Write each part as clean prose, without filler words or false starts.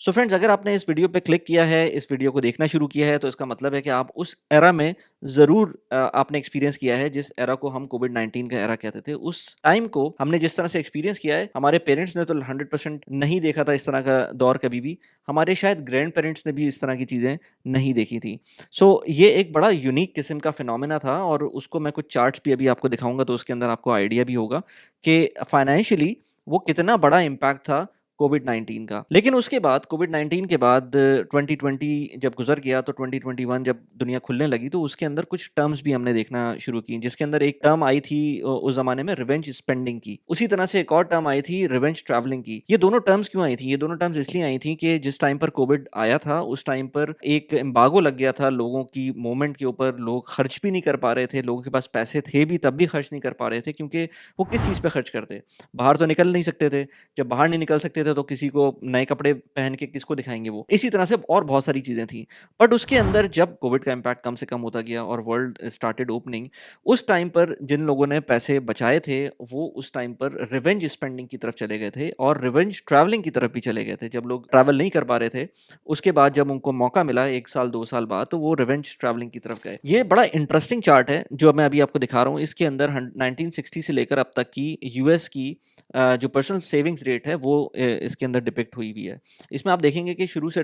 So friends, अगर आपने इस वीडियो पे क्लिक किया है, इस वीडियो को देखना शुरू किया है, तो इसका मतलब है कि आप उस एरा में ज़रूर आपने एक्सपीरियंस किया है जिस एरा को हम कोविड-19 का एरा कहते थे। उस टाइम को हमने जिस तरह से एक्सपीरियंस किया है, हमारे पेरेंट्स ने तो 100% नहीं देखा था इस तरह का दौर कभी भी। हमारे शायद ग्रैंड पेरेंट्स ने भी इस तरह की चीज़ें नहीं देखी थी। सो ये एक बड़ा यूनिक किस्म का फिनोमेना था और उसको मैं कुछ चार्ट्स भी अभी आपको दिखाऊँगा, तो उसके अंदर आपको आइडिया भी होगा कि फाइनेंशियली वो कितना बड़ा इम्पैक्ट था कोविड-19 का। लेकिन उसके बाद कोविड-19 के बाद 2020 जब गुज़र गया, तो 2021 जब दुनिया खुलने लगी, तो उसके अंदर कुछ टर्म्स भी हमने देखना शुरू की, जिसके अंदर एक टर्म आई थी उस ज़माने में रिवेंज स्पेंडिंग की। उसी तरह से एक और टर्म आई थी रिवेंज ट्रैवलिंग की। ये दोनों टर्म्स क्यों आई थी? ये दोनों टर्म्स इसलिए आई थी कि जिस टाइम पर कोविड आया था, उस टाइम पर एक एम्बार्गो लग गया था लोगों की मूवमेंट के ऊपर। लोग खर्च भी नहीं कर पा रहे थे, लोगों के पास पैसे थे भी, तब भी खर्च नहीं कर पा रहे थे, क्योंकि वो किस चीज़ पे खर्च करते? बाहर तो निकल नहीं सकते थे। जब बाहर नहीं निकल सकते थे तो किसी को नए कपड़े पहन के किसको दिखाएँगे वो? इसी तरह से और बहुत सारी चीज़ें थी। बट उसके अंदर जब कोविड का इम्पैक्ट कम से कम होता गया और वर्ल्ड स्टार्टेड ओपनिंग, उस टाइम पर जिन लोगों ने पैसे बचाए थे, वो उस टाइम पर रिवेंज स्पेंडिंग की तरफ चले गए थे और रिवेंज ट्रैवलिंग की तरफ भी चले गए थे। जब लोग ट्रैवल नहीं कर पा रहे थे, उसके बाद जब उनको मौका मिला 1 साल, 2 साल बाद, तो वो रिवेंज ट्रैवलिंग की तरफ गए। ये बड़ा इंटरेस्टिंग चार्ट है, जो मैं अभी आपको दिखा रहा हूँ। इसके अंदर 1960 से लेकर अब तक की यूएस की जो पर्सनल सेविंग्स रेट है, वो इसके अंदर डिपिक्ट हुई हुई है। इसमें आप देखेंगे कि शुरू से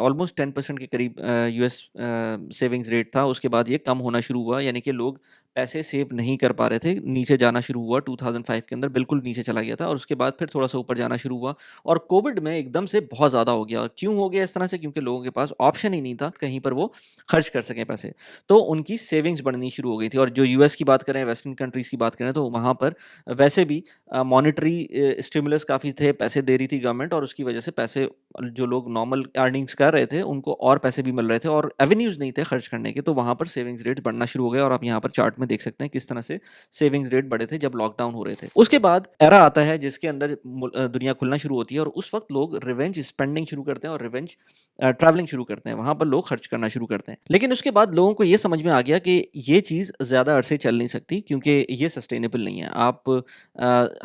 ऑलमोस्ट 10% के करीब यूएस सेविंग्स रेट था। उसके बाद ये कम होना शुरू हुआ, यानी कि लोग पैसे सेव नहीं कर पा रहे थे। नीचे जाना शुरू हुआ 2005 के अंदर, बिल्कुल नीचे चला गया था और उसके बाद फिर थोड़ा सा ऊपर जाना शुरू हुआ और कोविड में एकदम से बहुत ज़्यादा हो गया। क्यों हो गया इस तरह से? क्योंकि लोगों के पास ऑप्शन ही नहीं था कहीं पर वो खर्च कर सकें पैसे, तो उनकी सेविंग्स बढ़नी शुरू हो गई थी। और जो यूएस की बात करें, वेस्टर्न कंट्रीज की बात करें, तो वहाँ पर वैसे भी मॉनेटरी स्टिमुलस काफ़ी थे, पैसे दे रही थी गवर्नमेंट और उसकी वजह से पैसे, जो लोग नॉर्मल अर्निंग्स कर रहे थे, उनको और पैसे भी मिल रहे थे और एवेन्यूज़ नहीं थे खर्च करने के, तो वहाँ पर सेविंग्स रेट्स बढ़ना शुरू हो गए और आप यहाँ पर चार्ट में देख सकते हैं किस तरह से सेविंग्स रेट बढ़े थे जब लॉकडाउन हो रहे थे। उसके बाद एरा आता है जिसके अंदर दुनिया खुलना शुरू होती है और उस वक़्त लोग रिवेंज स्पेंडिंग शुरू करते हैं और रिवेंज ट्रैवलिंग शुरू करते हैं, वहाँ पर लोग खर्च करना शुरू करते हैं। लेकिन उसके बाद लोगों को ये समझ में आ गया कि ये चीज़ ज़्यादा अरसे चल नहीं सकती, क्योंकि ये सस्टेनेबल नहीं है। आप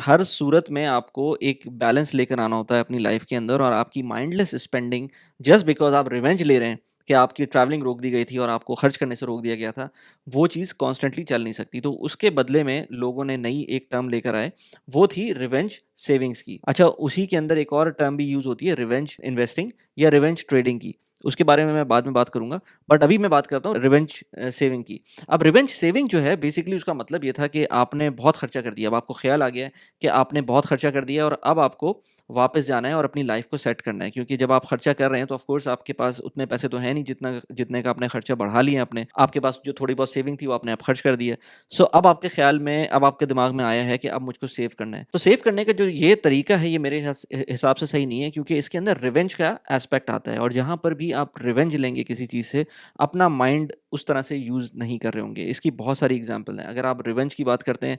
हर सूरत में आपको एक बैलेंस लेकर आना होता है अपनी लाइफ के अंदर, और आपकी माइंडलेस स्पेंडिंग जस्ट बिकॉज़ आप रिवेंज ले रहे हैं कि आपकी ट्रैवलिंग रोक दी गई थी और आपको खर्च करने से रोक दिया गया था, वो चीज़ कॉन्स्टेंटली चल नहीं सकती। तो उसके बदले में लोगों ने नई एक टर्म लेकर आए, वो थी रिवेंज सेविंग्स की। अच्छा, उसी के अंदर एक और टर्म भी यूज़ होती है, रिवेंज इन्वेस्टिंग या रिवेंज ट्रेडिंग की। उसके बारे में मैं बाद में बात करूँगा, बट अभी मैं बात करता हूँ रिवेंज सेविंग की। अब रिवेंज सेविंग जो है, बेसिकली उसका मतलब ये था कि आपने बहुत खर्चा कर दिया। अब आपको ख्याल आ गया है कि आपने बहुत खर्चा कर दिया और अब आपको वापस जाना है और अपनी लाइफ को सेट करना है, क्योंकि जब आप खर्चा कर रहे हैं तो ऑफ कोर्स आपके पास उतने पैसे तो हैं नहीं जितने का आपने खर्चा बढ़ा लिया अपने। आपके पास जो थोड़ी बहुत सेविंग थी वो आपने अब खर्च कर दी है। सो अब आपके ख्याल में, अब आपके दिमाग में आया है कि अब मुझको सेव करना है। तो सेव करने का जो ये तरीका है, ये मेरे हिसाब से सही नहीं है, क्योंकि इसके अंदर रिवेंज का एस्पेक्ट आता है और जहाँ पर भी आप रिवेंज लेंगे किसी चीज़ से, अपना माइंड उस तरह से यूज़ नहीं कर रहे होंगे। इसकी बहुत सारी एग्जांपल हैं। अगर आप रिवेंज की बात करते हैं,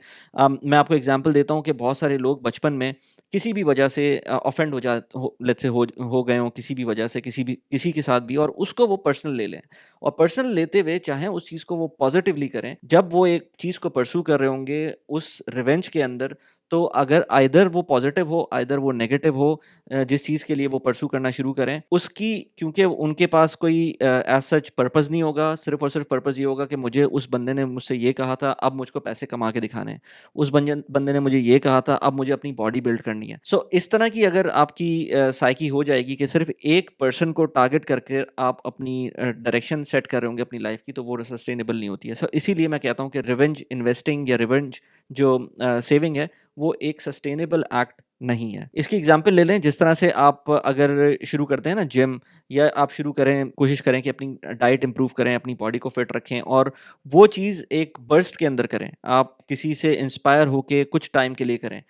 मैं आपको एग्जांपल देता हूँ कि बहुत सारे लोग बचपन में किसी भी वजह से ऑफेंड हो लेट्स से हो गए हों किसी भी वजह से, किसी के साथ भी, और उसको वो पर्सनल ले लें और पर्सनल लेते हुए चाहें उस चीज़ को वो पॉजिटिवली करें। जब वो एक चीज़ को परस्यू कर रहे होंगे उस रिवेंज के अंदर, तो अगर आइदर वो पॉजिटिव हो, आइदर वो नेगेटिव हो, जिस चीज़ के लिए वो परस्यू करना शुरू करें उसकी, क्योंकि उनके पास कोई एज सच पर्पस नहीं होगा, सिर्फ और सिर्फ पर्पस ये होगा कि मुझे उस बंदे ने मुझसे ये कहा था, अब मुझको पैसे कमा के दिखाने हैं। उस बंदे ने मुझे ये कहा था, अब मुझे अपनी बॉडी बिल्ड करनी है। सो इस तरह की अगर आपकी साइकी हो जाएगी कि सिर्फ एक पर्सन को टारगेट करके आप अपनी डायरेक्शन सेट कर रहे होंगे अपनी लाइफ की, तो वो सस्टेनेबल नहीं होती है। सो इसीलिए मैं कहता हूँ कि रिवेंज इन्वेस्टिंग या रिवेंज जो सेविंग है, वो एक सस्टेनेबल एक्ट नहीं है। इसकी एग्जांपल ले लें, जिस तरह से आप अगर शुरू करते हैं ना जिम, या आप शुरू करें, कोशिश करें कि अपनी डाइट इंप्रूव करें, अपनी बॉडी को फिट रखें और वो चीज़ एक बर्स्ट के अंदर करें। आप किसी से इंस्पायर होके कुछ टाइम के लिए करें,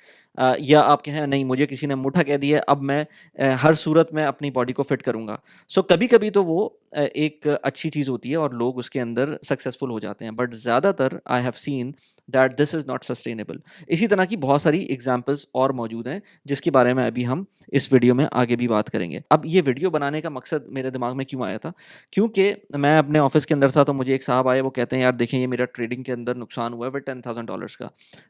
या आप कहें नहीं, मुझे किसी ने अंगूठा कह दिया है, अब मैं हर सूरत में अपनी बॉडी को फिट करूँगा। सो कभी-कभी तो वो एक अच्छी चीज़ होती है और लोग उसके अंदर सक्सेसफुल हो जाते हैं, बट ज़्यादातर I have seen that this is not sustainable. इसी तरह की बहुत सारी एग्जांपल्स और मौजूद हैं हैं, जिसके बारे में अभी हम इस वीडियो में आगे भी बात करेंगे। अब ये वीडियो बनाने का मकसद मेरे दिमाग में क्यों आया था? क्योंकि मैं अपने ऑफ़िस के अंदर था, तो मुझे एक साहब आए, वो कहते हैं, "यार देखें, ये मेरा ट्रेडिंग के अंदर नुकसान हुआ है बट $10,000 का।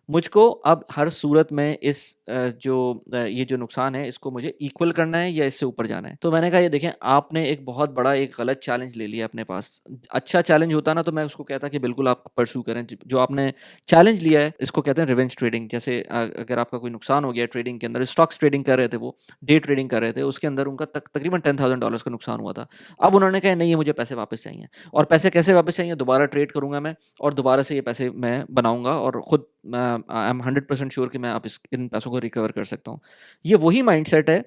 मुझको अब हर सूरत में ये जो नुकसान है, इसको मुझे इक्वल करना है या इससे ऊपर जाना है?" तो मैंने कहा, "ये देखें, आपने एक बहुत बड़ा एक गलत चैलेंज ले लिया अपने पास। अच्छा चैलेंज होता ना, तो मैं उसको कहता कि बिल्कुल आप परस्यू करें। ज जो आपने चैलेंज लिया है, इसको कहते हैं रिवेंज ट्रेडिंग। जैसे अगर आपका कोई नुकसान हो गया ट्रेडिंग के अंदर, स्टॉक्स ट्रेडिंग कर रहे थे वो, डे ट्रेडिंग कर रहे थे, उसके अंदर उनका तकरीबन $10,000 का नुकसान हुआ था। अब उन्होंने कहा, नहीं, ये मुझे पैसे वापस चाहिए, और पैसे कैसे वापस चाहिए? दोबारा ट्रेड करूँगा मैं, और दोबारा से ये पैसे मैं बनाऊँगा, और खुद आई एम 100% श्योर कि मैं अब इस इन पैसों को रिकवर कर सकता हूँ। ये वही माइंडसेट है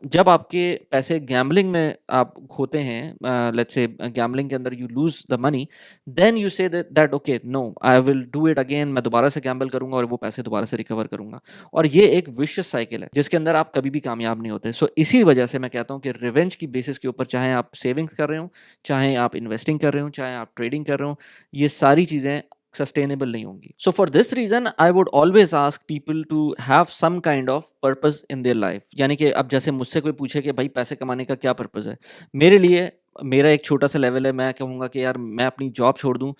जब आपके पैसे गैम्बलिंग में आप खोते हैं, लेट्स से गैम्बलिंग के अंदर you lose the money, then you say that okay, no, I will do it again. मैं दोबारा से गैम्बल करूँगा और वो पैसे दोबारा से रिकवर करूँगा। और ये एक विशियस साइकिल है, जिसके अंदर आप कभी भी कामयाब नहीं होते। सो इसी वजह से मैं कहता हूँ कि रिवेंज की बेसिस के ऊपर, चाहे आप सेविंग्स कर रहे हो, चाहे आप इन्वेस्टिंग कर रहे हो, चाहे आप ट्रेडिंग कर रहे हो, ये सारी चीज़ें सस्टेनेबल नहीं होंगी। So for this reason I would always ask people to have some kind of purpose in their life. यानी कि अब जैसे मुझसे कोई पूछे कि भाई पैसे कमाने का क्या पर्पस है, मेरे लिए मेरा एक छोटा सा लेवल है। मैं कहूँगा कि यार मैं अपनी जॉब छोड़ दूँ,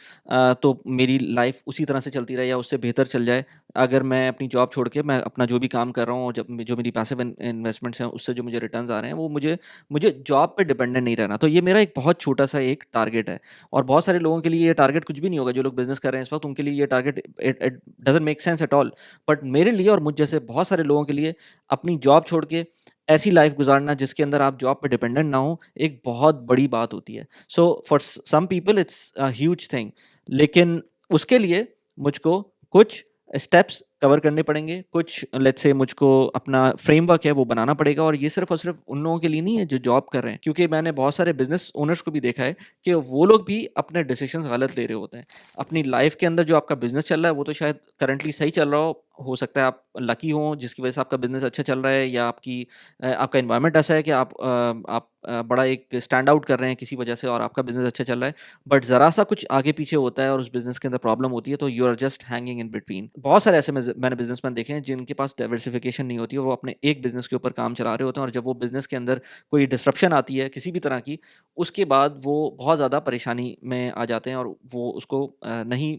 तो मेरी लाइफ उसी तरह से चलती रहे या उससे बेहतर चल जाए, अगर मैं अपनी जॉब छोड़ के मैं अपना जो भी काम कर रहा हूँ, और जब जो मेरी पैसिव इन्वेस्टमेंट्स हैं उससे जो मुझे रिटर्न्स आ रहे हैं, वो मुझे मुझे जॉब पे डिपेंडेंट नहीं रहना। तो ये मेरा एक बहुत छोटा सा एक टारगेट है। और बहुत सारे लोगों के लिए ये टारगेट कुछ भी नहीं होगा। जो लोग बिज़नेस कर रहे हैं इस वक़्त, उनके लिए ये target it doesn't make sense at all. But मेरे लिए और मुझ जैसे बहुत सारे लोगों के लिए अपनी जॉब छोड़ के ऐसी लाइफ़ गुज़ारना जिसके अंदर आप जॉब पे डिपेंडेंट ना हो, एक बहुत बड़ी बात होती है। So for some people it's a huge thing. लेकिन उसके लिए मुझको कुछ स्टेप्स कवर करने पड़ेंगे, कुछ लेट्स से मुझको अपना फ्रेमवर्क है वो बनाना पड़ेगा। और ये सिर्फ़ और सिर्फ़ उन लोगों के लिए नहीं है जो जॉब कर रहे हैं, क्योंकि मैंने बहुत सारे बिज़नेस ओनर्स को भी देखा है कि वो लोग भी अपने डिसीजंस गलत ले रहे होते हैं। अपनी लाइफ़ के अंदर जो आपका बिज़नेस चल रहा है, वो तो शायद करंटली सही चल रहा हो सकता है आप लकी हों जिसकी वज़ह से आपका बिज़नेस अच्छा चल रहा है, या आपका एनवायरनमेंट ऐसा है कि आप बड़ा एक स्टैंड आउट कर रहे हैं किसी वजह से और आपका बिज़नेस अच्छा चल रहा है। बट ज़रा-सा कुछ आगे-पीछे होता है और उस बिज़नेस के अंदर प्रॉब्लम होती है, तो you are just hanging in between. बहुत सारे ऐसे मैंने बिज़नेसमैन देखे हैं जिनके पास डाइवर्सिफिकेशन नहीं होती है, वो अपने एक बिज़नेस के ऊपर काम चला रहे होते हैं, और जब वो बिज़नेस के अंदर कोई डिसरप्शन आती है किसी भी तरह की, उसके बाद वो बहुत ज़्यादा परेशानी में आ जाते हैं और वो उसको नहीं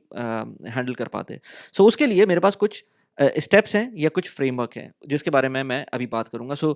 हैंडल कर पाते। सो उसके लिए मेरे पास कुछ स्टेप्स हैं या कुछ फ्रेमवर्क हैं, जिसके बारे में मैं अभी बात करूँगा। So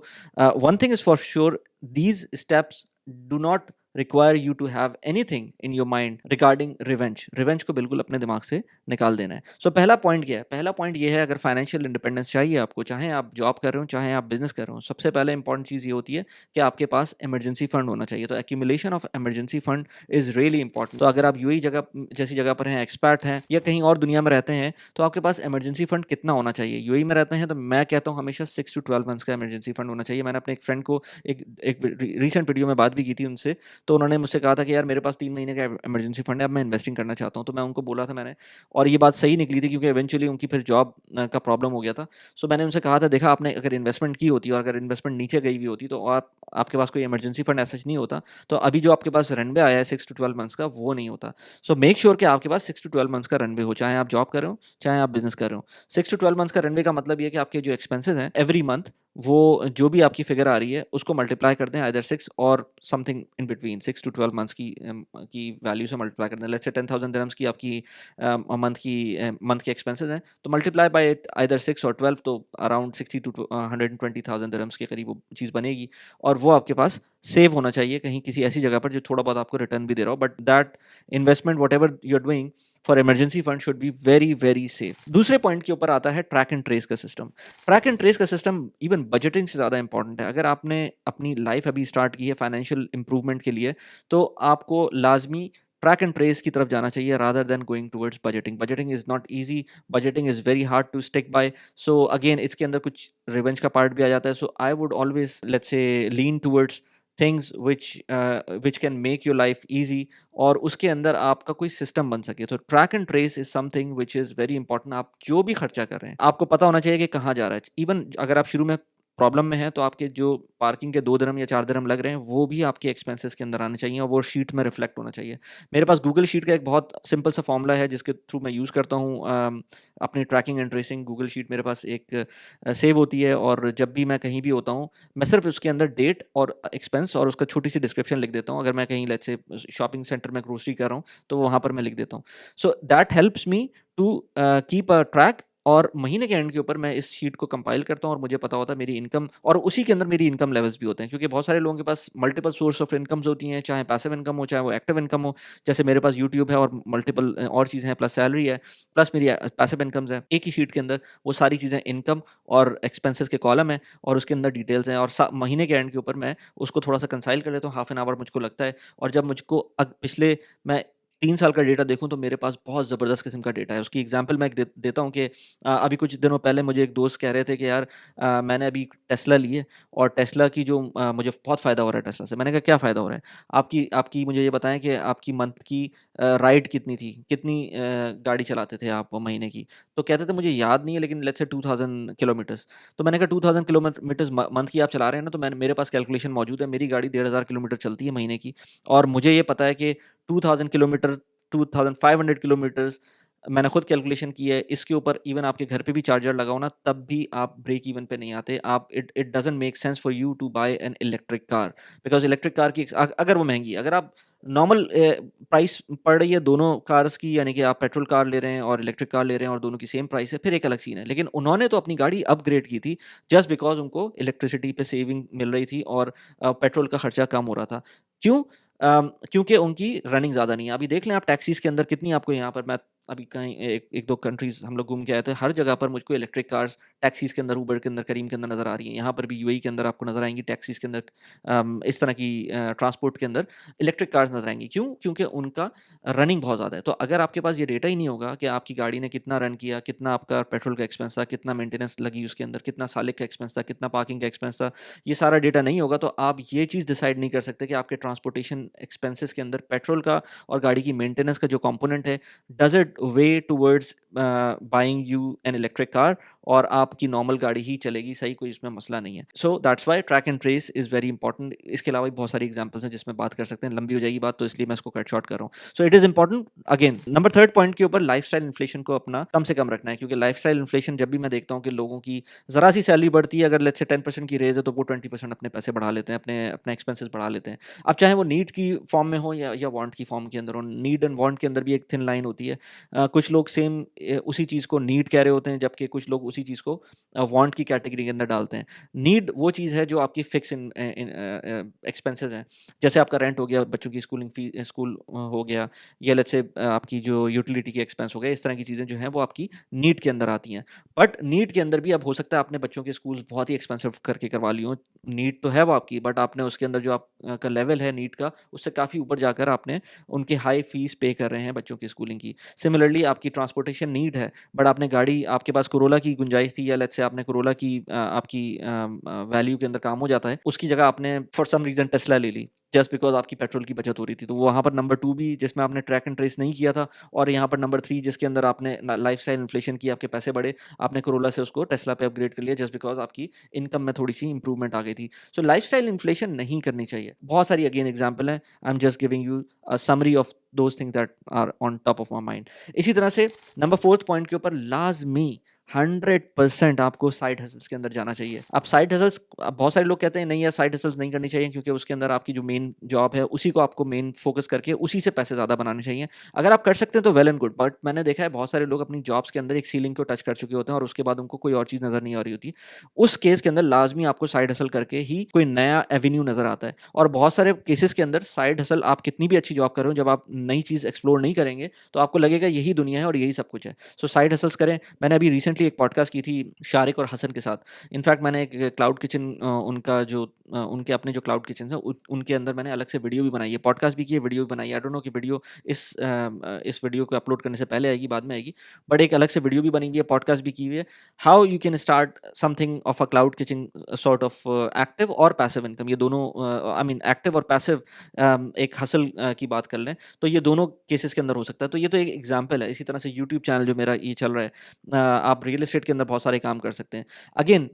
one thing is for sure, these steps do not require you to have anything in your mind regarding revenge. Revenge को बिल्कुल अपने दिमाग से निकाल देना है। सो पहला पॉइंट क्या है? पहला पॉइंट ये है, अगर फाइनेंशियल इंडिपेंडेंस चाहिए आपको, चाहे आप जॉब कर रहे हो, चाहे आप बिज़नेस कर रहे हो, सबसे पहले इंपॉर्टेंट चीज़ ये होती है कि आपके पास इमरजेंसी फंड होना चाहिए। तो accumulation of emergency fund is really important. तो अगर आप यूएई जैसी जगह पर हैं, एक्सपैट हैं, या कहीं और दुनिया में रहते हैं, तो आपके पास इमरजेंसी फंड कितना होना चाहिए? यूएई में रहते हैं तो मैं कहता हूँ हमेशा 6 टू 12 मंथ्स का इमरजेंसी फंड होना चाहिए। मैंने अपने एक फ्रेंड को एक एक रीसेंट वीडियो में बात भी की थी उनसे, तो उन्होंने मुझसे कहा था कि यार मेरे पास 3 महीने का इमरजेंसी फंड है, अब मैं इन्वेस्टिंग करना चाहता हूँ। तो मैं उनको बोला था मैंने, और ये बात सही निकली थी क्योंकि इवेंचुअली उनकी फिर जॉब का प्रॉब्लम हो गया था। सो मैंने उनसे कहा था, देखा आपने अगर इन्वेस्टमेंट की होती और अगर इन्वेस्टमेंट नीचे गई हुई होती, तो आपके पास कोई इमरजेंसी फंड ऐसा नहीं होता। तो अभी जो आपके पास रनवे आया है 6 टू 12 मंथ्स का, वो नहीं होता। सो मेक श्योर कि आपके पास 6 टू 12 मंथ्स का रनवे हो, चाहे आप जॉब कर रहे हो, चाहे आप बिज़नेस कर रहे हो। 6 टू 12 मंथ्स का रनवे का मतलब ये है कि आपके जो एक्सपेंसेस हैं एवरी मंथ, वो जो भी आपकी फिगर आ रही है उसको मल्टीप्लाई कर दें आइदर 6 और something in between, 6 to 12 months की वैल्यू से मल्टीप्लाई कर दें। लेट्स से 10,000 दिरहम्स की आपकी मंथ की एक्सपेंसेस हैं, तो मल्टीप्लाई बाय आइदर 6 और 12, तो अराउंड 60 टू 120,000 दिरहम्स के करीब वो चीज़ बनेगी। और वो आपके पास सेव होना चाहिए कहीं किसी ऐसी जगह पर जो थोड़ा बहुत आपको रिटर्न भी दे रहा हो, but that investment whatever you are doing for emergency fund should be very very safe. दूसरे पॉइंट के ऊपर आता है ट्रैक एंड ट्रेस का सिस्टम। ट्रैक एंड ट्रेस का सिस्टम इवन बजटिंग से ज़्यादा इंपॉर्टेंट है। अगर आपने अपनी लाइफ अभी स्टार्ट की है फाइनेंशियल इंप्रूवमेंट के लिए, तो आपको लाजमी ट्रैक एंड ट्रेस की तरफ जाना चाहिए rather than going towards budgeting. Budgeting is not easy, budgeting is very hard to stick by. So again इसके अंदर कुछ रिवेंज का पार्ट भी आ जाता है। So I would always let's say lean towards things which can make your life easy, और उसके अंदर आपका कोई सिस्टम बन सके। तो track and trace is something which is very important. आप जो भी खर्चा कर रहे हैं, आपको पता होना चाहिए कि कहाँ जा रहा है। इवन अगर आप शुरू में प्रॉब्लम में हैं, तो आपके जो पार्किंग के 2 दिरहम या 4 दिरहम लग रहे हैं, वो भी आपके एक्सपेंसेस के अंदर आने चाहिए और वो शीट में रिफ्लेक्ट होना चाहिए। मेरे पास गूगल शीट का एक बहुत सिंपल सा फ़ॉर्मूला है जिसके थ्रू मैं यूज़ करता हूँ अपनी tracking and tracing. Google sheet मेरे पास एक सेव होती है और जब भी मैं कहीं भी होता हूँ, मैं सिर्फ़ उसके अंदर डेट और एक्सपेंस और उसका छोटी-सी डिस्क्रिप्शन लिख देता हूँ। अगर मैं कहीं लेट्स से शॉपिंग सेंटर में ग्रोसरी कर रहा हूँ, तो वहाँ पर मैं लिख देता हूँ। So that helps me to keep a track और महीने के एंड के ऊपर मैं इस शीट को कंपाइल करता हूँ और मुझे पता होता है मेरी इनकम और उसी के अंदर मेरी इनकम लेवल्स भी होते हैं, क्योंकि बहुत सारे लोगों के पास मल्टीपल सोर्स ऑफ इनकम्स होती हैं, चाहे पैसिव इनकम हो, चाहे वो एक्टिव इनकम हो। जैसे मेरे पास यूट्यूब है और मल्टीपल और चीज़ें हैं, प्लस सैलरी है, प्लस मेरी पैसिव इनकम्स है। एक ही शीट के अंदर वो सारी चीज़ें इनकम और एक्सपेंसेस के कॉलम है और उसके अंदर डिटेल्स हैं और महीने के एंड के ऊपर मैं उसको थोड़ा सा कंसाइल कर लेता हूँ। हाफ एन आवर मुझको लगता है और जब मुझको पिछले मैं 3 साल का डेटा देखूँ तो मेरे पास बहुत ज़बरदस्त किस्म का डेटा है। उसकी एग्जांपल मैं एक देता हूँ कि अभी कुछ दिनों पहले मुझे एक दोस्त कह रहे थे कि यार मैंने अभी टेस्ला ली है और टेस्ला की जो मुझे बहुत फ़ायदा हो रहा है टेस्ला से। मैंने कहा क्या फ़ायदा हो रहा है? आपकी आपकी मुझे ये बताएँ कि आपकी मंथ की राइड कितनी थी? कितनी गाड़ी चलाते थे आप महीने की? तो कहते थे मुझे याद नहीं है लेकिन लेट्स से 2000 किलोमीटर्स। तो मैंने कहा 2000 किलोमीटर्स मंथ की आप चला रहे हैं ना, तो मेरे पास कैलकुलेशन मौजूद है। मेरी गाड़ी 1500 किलोमीटर चलती है महीने की और मुझे ये पता है कि 2000 किलोमीटर 2500 किलोमीटर्स मैंने खुद कैलकुलेशन की है। इसके ऊपर इवन आपके घर पे भी चार्जर लगाओ ना, तब भी आप ब्रेक इवन पे नहीं आते। आप it it doesn't make sense for you to buy an electric car, because electric car की अगर वो महँगी है, अगर आप नॉर्मल प्राइस पड़ रही है दोनों कार्स की, यानी कि आप पेट्रोल कार ले रहे हैं और इलेक्ट्रिक कार ले रहे हैं और दोनों की सेम प्राइस है, फिर एक अलग सीन है। लेकिन उन्होंने तो अपनी गाड़ी अपग्रेड की थी जस्ट बिकॉज़ उनको इलेक्ट्रिसिटी पे सेविंग मिल रही थी और पेट्रोल का खर्चा कम हो रहा था। क्यों? क्योंकि उनकी रनिंग ज़्यादा नहीं है। अभी देख लें आप टैक्सीज़ के अंदर कितनी आपको यहाँ पर मैं अभी कहीं 1-2 कंट्रीज़ हम लोग घूम के आए थे, हर जगह पर मुझको इलेक्ट्रिक कार्स टैक्सीज़ के अंदर, उबर के अंदर, करीम के अंदर नज़र आ रही हैं। यहाँ पर भी यूएई के अंदर आपको नज़र आएँगी टैक्सीज़ के अंदर इस तरह की ट्रांसपोर्ट के अंदर इलेक्ट्रिक कार्स नज़र आएँगी। क्यों? क्योंकि उनका रनिंग बहुत ज़्यादा है। तो अगर आपके पास ये डेटा ही नहीं होगा कि आपकी गाड़ी ने कितना रन किया, कितना आपका पेट्रोल का एक्सपेंस था, कितना मेंटेनेंस लगी उसके अंदर, कितना सालिक का एक्सपेंस था, कितना पार्किंग का एक्सपेंस था, ये सारा डेटा नहीं होगा तो आप ये चीज़ डिसाइड नहीं कर सकते कि आपके ट्रांसपोर्टेशन एक्सपेंसेस के अंदर पेट्रोल का और गाड़ी की मेंटेनेंस का जो कंपोनेंट है, does it way towards buying you N electric car और आपकी नॉर्मल गाड़ी ही चलेगी सही, कोई इसमें मसला नहीं है। So that's why track and trace is very important. इसके अलावा भी बहुत सारी एग्जांपल्स हैं जिसमें बात कर सकते हैं, लंबी हो जाएगी बात तो इसलिए मैं इसको कट शॉर्ट कर रहा हूँ। सो it is important again number 3 point के ऊपर लाइफ़स्टाइल इन्फ्लेशन को अपना कम से कम रखना है, क्योंकि लाइफ़स्टाइल इन्फ्लेशन जब भी मैं देखता हूँ कि लोगों की ज़रा-सी सैलरी बढ़ती है, अगर लेट्स से 10% की रेज़ है तो वो 20% अपने पैसे बढ़ा लेते हैं, अपने एक्सपेंसेस बढ़ा लेते हैं। अब चाहे वो नीड की फॉर्म में हो या वांट की फॉर्म के अंदर हो, नीड एंड वांट के अंदर भी एक थिन लाइन होती है। कुछ लोग सेम उसी चीज़ को नीड कह रहे होते हैं, जबकि कुछ लोग उसी चीज़ को वांट की कैटेगरी के अंदर डालते हैं। नीड वो चीज़ है जो आपकी फिक्स एक्सपेंसेस हैं। जैसे आपका रेंट हो गया, बच्चों की स्कूलिंग फी स्कूल हो गया, या लेट्स से आपकी जो यूटिलिटी के एक्सपेंस हो गए, इस तरह की चीज़ें जो हैं वो आपकी नीड के अंदर आती हैं। बट नीड के अंदर भी अब हो सकता है आपने बच्चों के स्कूल्स बहुत ही एक्सपेंसिव करके करवा ली हों। नीड तो है वो आपकी, बट आपने उसके अंदर जो आप का लेवल है नीड का, उससे काफ़ी ऊपर जाकर आपने उनकी हाई फीस पे कर रहे हैं बच्चों की स्कूलिंग की। सिमिलरली आपकी ट्रांसपोर्टेशन नीड है, बट आपने गाड़ी, आपके पास कोरोला की गुंजाइश थी या लेट्स से आपने कोरोला की आपकी वैल्यू के अंदर काम हो जाता है, उसकी जगह आपने फॉर सम रीज़न टेस्ला ले ली, जस्ट बिकॉज़ आपकी पेट्रोल की बचत हो रही थी। तो वहाँ पर नंबर 2 भी जिसमें आपने ट्रैक एंड ट्रेस नहीं किया था, और यहाँ पर नंबर 3 जिसके अंदर आपने लाइफ़स्टाइल इन्फ्लेशन की, आपके पैसे बढ़े, आपने कोरोला से उसको टेस्ला पे अपग्रेड कर लिया जस्ट बिकॉज़ आपकी इनकम में थोड़ी-सी इंप्रूवमेंट आ गई थी। सो लाइफ़स्टाइल इन्फ्लेशन नहीं करनी चाहिए। बहुत सारी अगेन एग्ज़ाम्पल हैं, I am just giving you a summary of those things that are on top of my mind. इसी तरह से नंबर 4th पॉइंट के ऊपर लाज़मी 100% आपको साइड हसल्स के अंदर जाना चाहिए। अब साइड हसल्स, बहुत सारे लोग कहते हैं नहीं यार साइड हसल्स नहीं करनी चाहिए, क्योंकि उसके अंदर आपकी जो मेन जॉब है उसी को आपको मेन फोकस करके उसी से पैसे ज़्यादा बनाने चाहिए। अगर आप कर सकते हैं तो वेल एंड गुड, बट मैंने देखा है बहुत सारे लोग अपनी जॉब्स के अंदर एक सीलिंग को टच कर चुके होते हैं और उसके बाद उनको कोई और चीज़ नज़र नहीं आ रही होती। उस केस के अंदर लाज़मी आपको साइड हसल करके ही कोई नया एवेन्यू नज़र आता है, और बहुत सारे केसेस के अंदर साइड हसल आप कितनी भी अच्छी जॉब कर रहे हो, जब आप नई चीज़ एक्सप्लोर नहीं करेंगे तो आपको लगेगा यही दुनिया है और यही सब कुछ है। सो साइड हसल्स करें। मैंने अभी रिसेंटली एक पॉडकास्ट की थी शारिक और हसन के साथ। इनफैक्ट मैंने एक क्लाउड किचन उनका जो उनके अपने जो क्लाउड किचन हैं उनके अंदर मैंने अलग से वीडियो भी बनाई है, पॉडकास्ट भी की है, वीडियो भी बनाई है। आई डोंट नो कि वीडियो इस वीडियो को अपलोड करने से पहले आएगी, बाद में आएगी, बट एक अलग से वीडियो भी बनी हुई है, पॉडकास्ट भी की हुई है। How you can start something of a cloud kitchen sort of active और पैसिव इनकम, ये दोनों आई मीन एक्टिव और पैसिव एक हसल की बात कर लें तो ये दोनों केसेस के अंदर हो सकता है। तो ये तो एक एग्जांपल है। इसी तरह से यूट्यूब चैनल जो मेरा ये चल रहा है, आप रियल एस्टेट के अंदर बहुत सारे काम कर सकते हैं। अगेन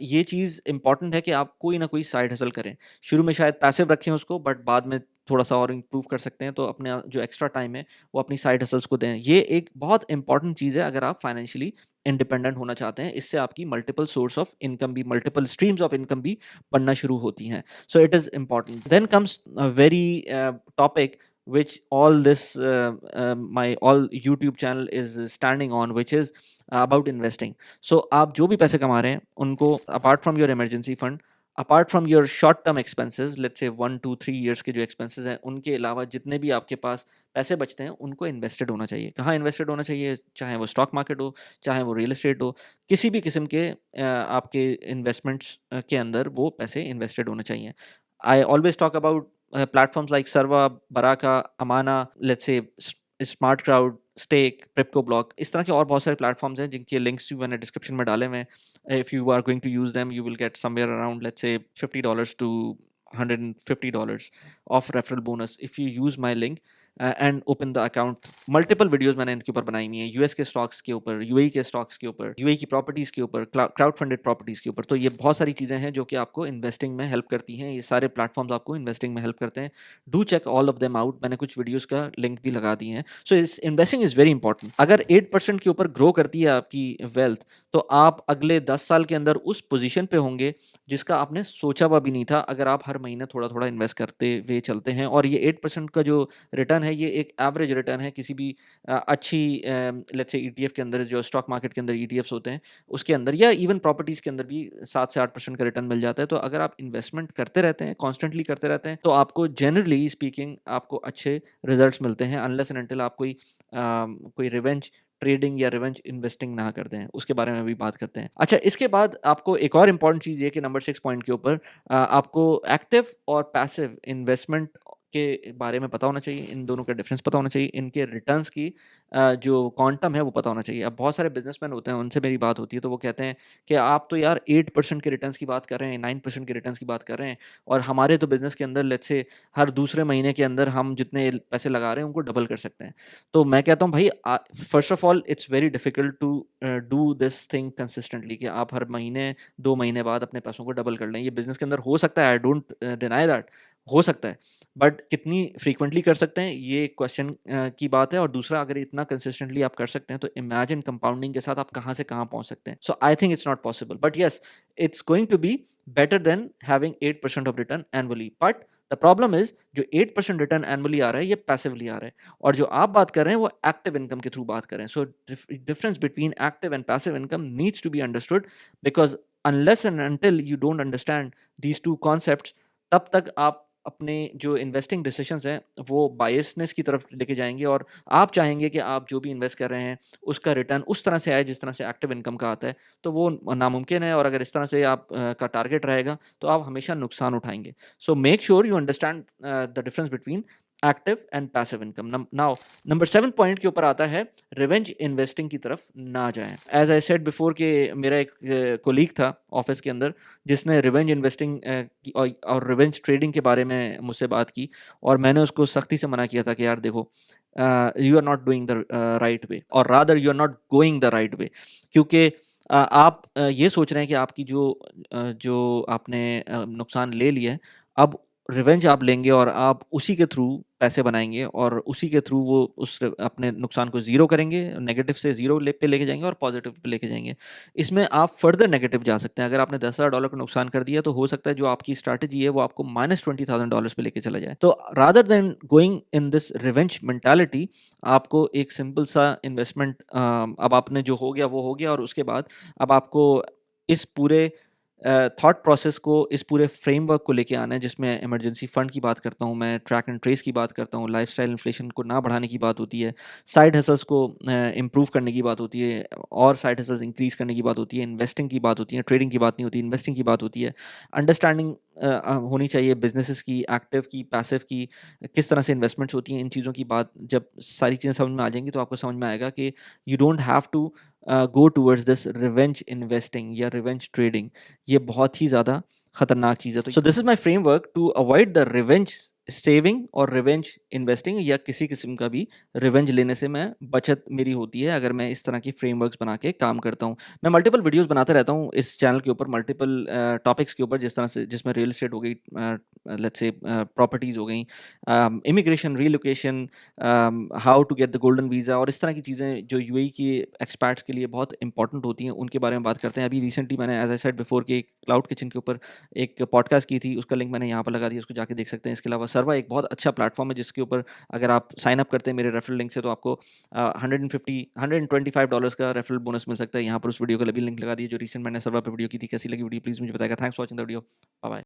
ये चीज़ इंपॉर्टेंट है कि आप कोई ना कोई साइड हसल करें। शुरू में शायद पैसिव रखें उसको, बट बाद में थोड़ा-सा और इम्प्रूव कर सकते हैं, तो अपने जो एक्स्ट्रा टाइम है वो अपनी साइड हसल्स को दें। ये एक बहुत इंपॉर्टेंट चीज़ है अगर आप फाइनेंशियली इंडिपेंडेंट होना चाहते हैं। इससे आपकी मल्टीपल सोर्स ऑफ इनकम भी, मल्टीपल स्ट्रीम्स ऑफ इनकम भी बनना शुरू होती हैं। So it is important. Then comes a very topic which all this my all YouTube channel is standing on, which is about investing. So आप जो भी पैसे कमा रहे हैं उनको apart from your emergency fund, apart from your short term expenses, let's say 1 2 3 years के जो एक्सपेंसेस हैं, उनके अलावा जितने भी आपके पास पैसे बचते हैं उनको इन्वेस्टेड होना चाहिए। कहाँ इन्वेस्टेड होना चाहिए? चाहे वो स्टॉक मार्केट हो, चाहे वो रियल एस्टेट हो, किसी भी किस्म के आपके इन्वेस्टमेंट्स के अंदर वो पैसे इन्वेस्टेड होने चाहिए। I always talk about platforms like Sarwa, Baraka, Amana, let's say Smart Crowd, Stake, Prypco Block, इस तरह के और बहुत सारे प्लेटफॉर्म्स हैं जिनके लिंक्स भी मैंने डिस्क्रिप्शन में डाले हुए हैं। If you are going to use them, you will get somewhere around, let's say, $50 to $150 of referral bonus if you use my link and open the account. Multiple videos मैंने इनके ऊपर बनाई हुई हैं, यूएस के स्टॉक्स के ऊपर, UAE के स्टॉक्स के ऊपर, यूएई की प्रॉपर्टीज के ऊपर, क्राउड फंडेड प्रॉपर्टीज के ऊपर। तो ये बहुत सारी चीज़ें हैं जो कि आपको इन्वेस्टिंग में हेल्प करती हैं। ये सारे प्लेटफॉर्म्स आपको इन्वेस्टिंग में हेल्प करते हैं। Do check all of them out. मैंने कुछ वीडियोस का लिंक भी लगा दिए हैं। सो इस इन्वेस्टिंग इज़ वेरी इंपॉर्टेंट। अगर 8% के ऊपर ग्रो करती है आपकी वेल्थ, तो आप अगले 10 साल के अंदर उस पोजीशन पे होंगे जिसका आपने सोचा हुआ भी नहीं था, अगर आप हर महीने थोड़ा-थोड़ा इन्वेस्ट करते हुए चलते हैं। और ये 8% का जो रिटर्न है, ये एक एवरेज रिटर्न है किसी भी अच्छी लेट्स से ईटीएफ के अंदर, जो स्टॉक मार्केट के अंदर ईटीएफ्स होते हैं, उसके अंदर, या इवन प्रॉपर्टीज़ के अंदर भी 7 से 8% का रिटर्न मिल जाता है। तो अगर आप इन्वेस्टमेंट करते रहते हैं, कॉन्स्टेंटली करते रहते हैं, तो आपको जनरली स्पीकिंग आपको अच्छे रिजल्ट्स मिलते हैं, अनलेस एंड अनटिल आप कोई रिवेंज ट्रेडिंग या रिवेंज इन्वेस्टिंग ना करते हैं। उसके बारे में भी बात करते हैं। अच्छा, इसके बाद आपको एक और इम्पॉर्टेंट चीज़ ये कि नंबर 6 पॉइंट के ऊपर आपको एक्टिव और पैसिव इन्वेस्टमेंट के बारे में पता होना चाहिए। इन दोनों का डिफरेंस पता होना चाहिए। इनके रिटर्न्स की जो क्वांटम है वो पता होना चाहिए। अब बहुत सारे बिजनेसमैन होते हैं, उनसे मेरी बात होती है, तो वो कहते हैं कि आप तो यार 8% के रिटर्न्स की बात कर रहे हैं, 9% के रिटर्न्स की बात कर रहे हैं, और हमारे तो बिजनेस के अंदर लेट्स से हर दूसरे महीने के अंदर हम जितने पैसे लगा रहे हैं उनको डबल कर सकते हैं। तो मैं कहता हूँ भाई, first of all it's very difficult to do this thing consistently, कि आप हर महीने 2 महीने बाद अपने पैसों को डबल कर लें। ये बिजनेस के अंदर हो सकता है, आई डोंट डिनाई दैट, हो सकता है, बट कितनी फ्रीक्वेंटली कर सकते हैं ये क्वेश्चन की बात है। और दूसरा, अगर इतना कंसिस्टेंटली आप कर सकते हैं तो इमेजिन कंपाउंडिंग के साथ आप कहाँ से कहाँ पहुँच सकते हैं। So I think it's not possible, but yes, it's going to be better than having 8% of return annually. But the problem is, जो 8% रिटर्न एनुअली आ रहा है ये पैसिवली आ रहा है, और जो आप बात कर रहे हैं वो एक्टिव इनकम के थ्रू बात कर रहे हैं। So difference between active and passive income needs to be understood, because unless and until you don't understand these two concepts, तब तक आप अपने जो इन्वेस्टिंग डिसीजंस हैं वो बायसनेस की तरफ लेके जाएंगे, और आप चाहेंगे कि आप जो भी इन्वेस्ट कर रहे हैं उसका रिटर्न उस तरह से आए जिस तरह से एक्टिव इनकम का आता है, तो वो नामुमकिन है। और अगर इस तरह से आप का टारगेट रहेगा तो आप हमेशा नुकसान उठाएंगे। So make sure you understand the difference between active and passive income. Now number 7 point के ऊपर आता है रिवेंज इन्वेस्टिंग की तरफ ना जाएं। एज आई सेड बिफोर कि मेरा एक कोलीग था ऑफिस के अंदर जिसने रिवेंज इन्वेस्टिंग और रिवेंज ट्रेडिंग के बारे में मुझसे बात की, और मैंने उसको सख्ती से मना किया था कि यार देखो, you are not doing the right way, और rather you are not going the right way, क्योंकि आप ये सोच रहे हैं कि आपकी जो आपने नुकसान ले लिया है, अब रिवेंज आप लेंगे और आप उसी के थ्रू पैसे बनाएंगे, और उसी के थ्रू वो उस अपने नुकसान को ज़ीरो करेंगे, नेगेटिव से ज़ीरो पे लेके जाएंगे और पॉजिटिव पे लेके जाएंगे। इसमें आप फर्दर नेगेटिव जा सकते हैं। अगर आपने $10,000 का नुकसान कर दिया, तो हो सकता है जो आपकी स्ट्रैटेजी है वो आपको -$20,000 पे लेके चला जाए। तो rather than going in this revenge mentality, आपको एक सिंपल सा इन्वेस्टमेंट, अब आपने जो हो गया वो हो गया, और उसके बाद अब आपको इस पूरे थॉट प्रोसेस को, इस पूरे फ्रेमवर्क को लेके आना है, जिसमें इमरजेंसी फंड की बात करता हूँ मैं, ट्रैक एंड ट्रेस की बात करता हूँ, लाइफस्टाइल इन्फ्लेशन को ना बढ़ाने की बात होती है, साइड हसल्स को इम्प्रूव करने की बात होती है, और साइड हसल्स इंक्रीज करने की बात होती है, इन्वेस्टिंग की बात होती है, ट्रेडिंग की बात नहीं होती, इन्वेस्टिंग की बात होती है। अंडरस्टैंडिंग होनी चाहिए बिजनेसेस की, एक्टिव की, पैसिव की, किस तरह से इन्वेस्टमेंट्स होती हैं। इन चीज़ों की बात जब सारी चीज़ें समझ में आ जाएंगी, तो आपको समझ में आएगा कि you don't have to go towards this revenge investing या रिवेंज ट्रेडिंग। ये बहुत ही ज़्यादा खतरनाक चीज़ है। तो so this is my framework to avoid the revenge saving और रिवेंज इन्वेस्टिंग, या किसी किस्म का भी रिवेंज लेने से मैं बचत मेरी होती है अगर मैं इस तरह की फ्रेमवर्क्स बना के काम करता हूँ। मैं मल्टीपल वीडियोज़ बनाते रहता हूँ इस चैनल के ऊपर, मल्टीपल टॉपिक्स के ऊपर, जिस तरह से जिसमें रियल एस्टेट हो गई, लेट्स से प्रॉपर्टीज़ हो गई, immigration, relocation, how to get the golden visa, और इस तरह की चीज़ें जो यूएई की एक्सपैट्स के लिए बहुत इंपॉर्टेंट होती हैं, उनके बारे में बात करते हैं। अभी रिसेंटली मैंने, एज़ आई सेड बिफोर, कि एक क्लाउड किचन के ऊपर एक पॉडकास्ट की थी, उसका लिंक मैंने यहाँ पर लगा दिया, उसको जाके देख सकते हैं। इसके अलावा सर्वा एक बहुत अच्छा प्लेटफॉर्म है जिसके ऊपर अगर आप साइन अप करते हैं मेरे रेफरल लिंक से, तो आपको 125 का रेफरल बोनस मिल सकता है। यहाँ पर उस वीडियो का भी लिंक लगा दिया जो रिसेंट मैंने सर्वा पे वीडियो की थी। कैसी लगी वीडियो प्लीज़ मुझे बताएगा। Thanks for watching the video. Bye bye.